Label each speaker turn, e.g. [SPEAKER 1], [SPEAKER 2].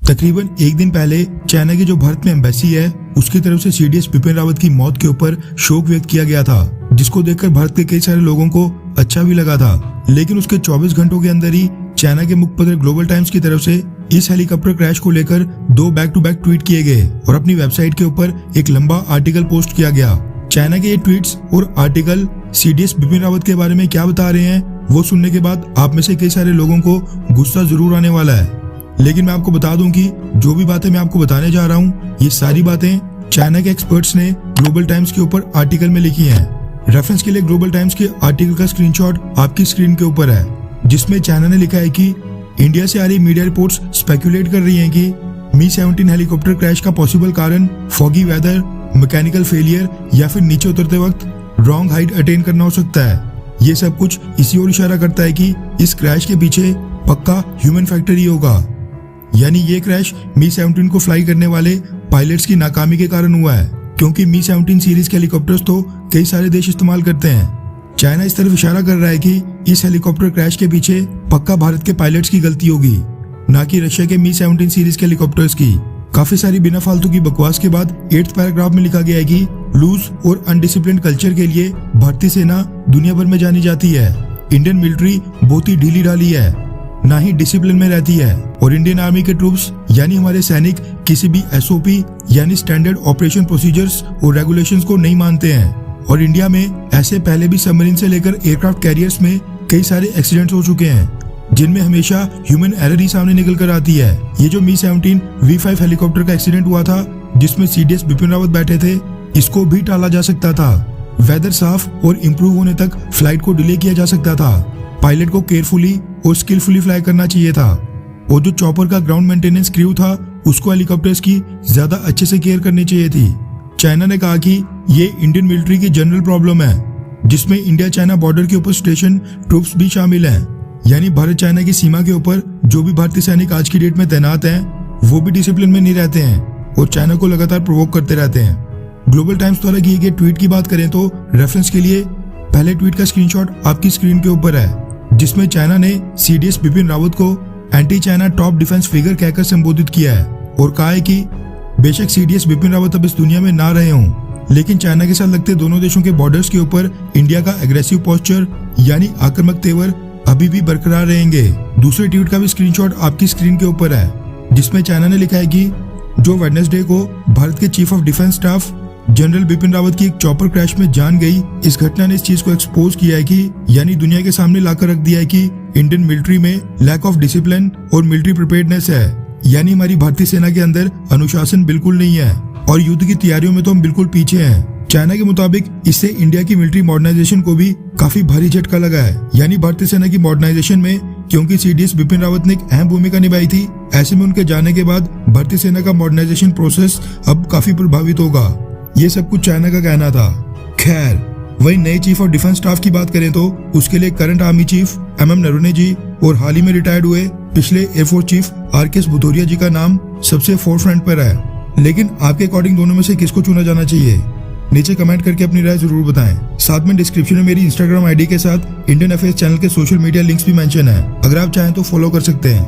[SPEAKER 1] तकरीबन एक दिन पहले चाइना की जो भारत में एम्बेसी है उसकी तरफ से सीडीएस बिपिन रावत की मौत के ऊपर शोक व्यक्त किया गया था, जिसको देखकर भारत के कई सारे लोगों को अच्छा भी लगा था। लेकिन उसके 24 घंटों के अंदर ही चाइना के मुखपत्र ग्लोबल टाइम्स की तरफ से इस हेलीकॉप्टर क्रैश को लेकर 2 बैक टू बैक ट्वीट किए गए और अपनी वेबसाइट के ऊपर एक लंबा आर्टिकल पोस्ट किया गया। चाइना के ये ट्वीट्स और आर्टिकल सीडीएस बिपिन रावत के बारे में क्या बता रहे हैं वो सुनने के बाद आप में से कई सारे लोगों को गुस्सा जरूर आने वाला है। लेकिन मैं आपको बता दूं कि जो भी बातें मैं आपको बताने जा रहा हूं ये सारी बातें चाइना के एक्सपर्ट्स ने ग्लोबल टाइम्स के ऊपर आर्टिकल में लिखी हैं। रेफरेंस के लिए ग्लोबल टाइम्स के आर्टिकल का स्क्रीनशॉट आपकी स्क्रीन के ऊपर है, जिसमें चाइना ने लिखा है कि इंडिया से आ रही मीडिया रिपोर्ट्स स्पेकुलेट कर रही हैं कि मी-17 हेलीकॉप्टर क्रैश का पॉसिबल कारण फॉगी वेदर, मैकेनिकल फेलियर या फिर नीचे उतरते वक्त रॉन्ग हाइट अटेन करना हो सकता है। ये सब कुछ इसी ओर इशारा करता है कि इस क्रैश के पीछे पक्का ह्यूमन फैक्टर ही होगा, यानी ये क्रैश मी-17 को फ्लाई करने वाले पायलट्स की नाकामी के कारण हुआ है, क्योंकि मी-17 सीरीज के हेलीकॉप्टर्स तो कई सारे देश इस्तेमाल करते हैं। चाइना इस तरफ इशारा कर रहा है कि इस हेलीकॉप्टर क्रैश के पीछे पक्का भारत के पायलट्स की गलती होगी, ना कि रशिया के मी-17 सीरीज के हेलीकॉप्टर्स की। काफी सारी बिना फालतू की बकवास के बाद 8th पैराग्राफ में लिखा गया है कि लूज और अनडिसिप्लिन कल्चर के लिए भारतीय सेना दुनिया भर में जानी जाती है। इंडियन मिलिट्री बहुत ही ढीली ढाली है, ना ही डिसिप्लिन में रहती है, और इंडियन आर्मी के ट्रूप्स यानी हमारे सैनिक किसी भी एसओपी यानी स्टैंडर्ड ऑपरेशन प्रोसीजर्स और रेगुलेशंस को नहीं मानते हैं। और इंडिया में ऐसे पहले भी सबमरीन से लेकर एयरक्राफ्ट कैरियर्स में कई सारे एक्सीडेंट्स हो चुके हैं, जिनमें हमेशा ह्यूमन एरर ही सामने निकल कर आती है। ये जो मी-17 V5 हेलीकॉप्टर का एक्सीडेंट हुआ था जिसमें सीडीएस बिपिन रावत बैठे थे, इसको भी टाला जा सकता था। वेदर साफ और इम्प्रूव होने तक फ्लाइट को डिले किया जा सकता था। पायलट को केयरफुली और स्किलफुली फ्लाई करना चाहिए था, और जो चॉपर का ग्राउंड मेंटेनेंस क्रू था उसको हेलीकॉप्टर्स की ज्यादा अच्छे से केयर करनी चाहिए थी। चाइना ने कहा कि ये इंडियन मिलिट्री की जनरल प्रॉब्लम है, जिसमें इंडिया चाइना बॉर्डर के ऊपर स्टेशन ट्रूप्स भी शामिल हैं, यानी भारत चाइना की सीमा के ऊपर जो भी भारतीय सैनिक आज की डेट में तैनात हैं वो भी डिसिप्लिन में नहीं रहते हैं और चाइना को लगातार प्रोवोक करते रहते हैं। ग्लोबल टाइम्स द्वारा किए गए ट्वीट की बात करें तो रेफरेंस के लिए पहले ट्वीट का स्क्रीनशॉट आपकी स्क्रीन के ऊपर है, जिसमें चाइना ने सीडीएस बिपिन रावत को anti China top defence figure कहकर संबोधित किया है और कहा है कि बेशक सीडीएस बिपिन रावत अब इस दुनिया में ना रहे हों, लेकिन चाइना के साथ लगते दोनों देशों के बॉर्डर्स के ऊपर इंडिया का एग्रेसिव पोस्चर यानी आक्रामक तेवर अभी भी बरकरार रहेंगे। दूसरे ट्वीट का भी स्क्रीनशॉट आपकी स्क्रीन के ऊपर है, जिसमें चाइना ने लिखा है कि जो वेडनेसडे को भारत के chief of defence staff general Bipin Rawat की एक चॉपर क्रैश में जान गई, इस घटना ने इस चीज को एक्सपोज किया है कि यानी दुनिया के सामने लाकर रख दिया है कि इंडियन मिलिट्री में लैक ऑफ डिसिप्लिन और मिलिट्री प्रिपेयर्डनेस है, यानी हमारी भारतीय सेना के अंदर अनुशासन बिल्कुल नहीं है और युद्ध की तैयारियों में तो हम बिल्कुल पीछे हैं। चाइना के मुताबिक इससे इंडिया की मिलिट्री मॉडर्नाइजेशन को भी काफी भारी झटका लगा है, यानी भारतीय सेना की मॉडर्नाइजेशन में, क्योंकि सीडीएस बिपिन रावत ने एक अहम भूमिका निभाई थी। ऐसे में उनके जाने के बाद भारतीय सेना का मॉडर्नाइजेशन प्रोसेस अब काफी प्रभावित होगा। ये सब कुछ चाइना का कहना था। खैर, वही नए चीफ ऑफ डिफेंस स्टाफ की बात करें तो उसके लिए current army chief MM Naravane ji और हाल ही में रिटायर्ड हुए पिछले air force chief RKS Bhadauria ji का नाम सबसे फोरफ्रंट पर है। लेकिन आपके अकॉर्डिंग दोनों में से किसको चुना जाना चाहिए? नीचे कमेंट करके अपनी राय जरूर बताएं। साथ में डिस्क्रिप्शन में मेरी इंस्टाग्राम ID के साथ इंडियन अफेयर्स चैनल के सोशल मीडिया लिंक्स भी मेंशन है, अगर आप चाहें तो फॉलो कर सकते हैं।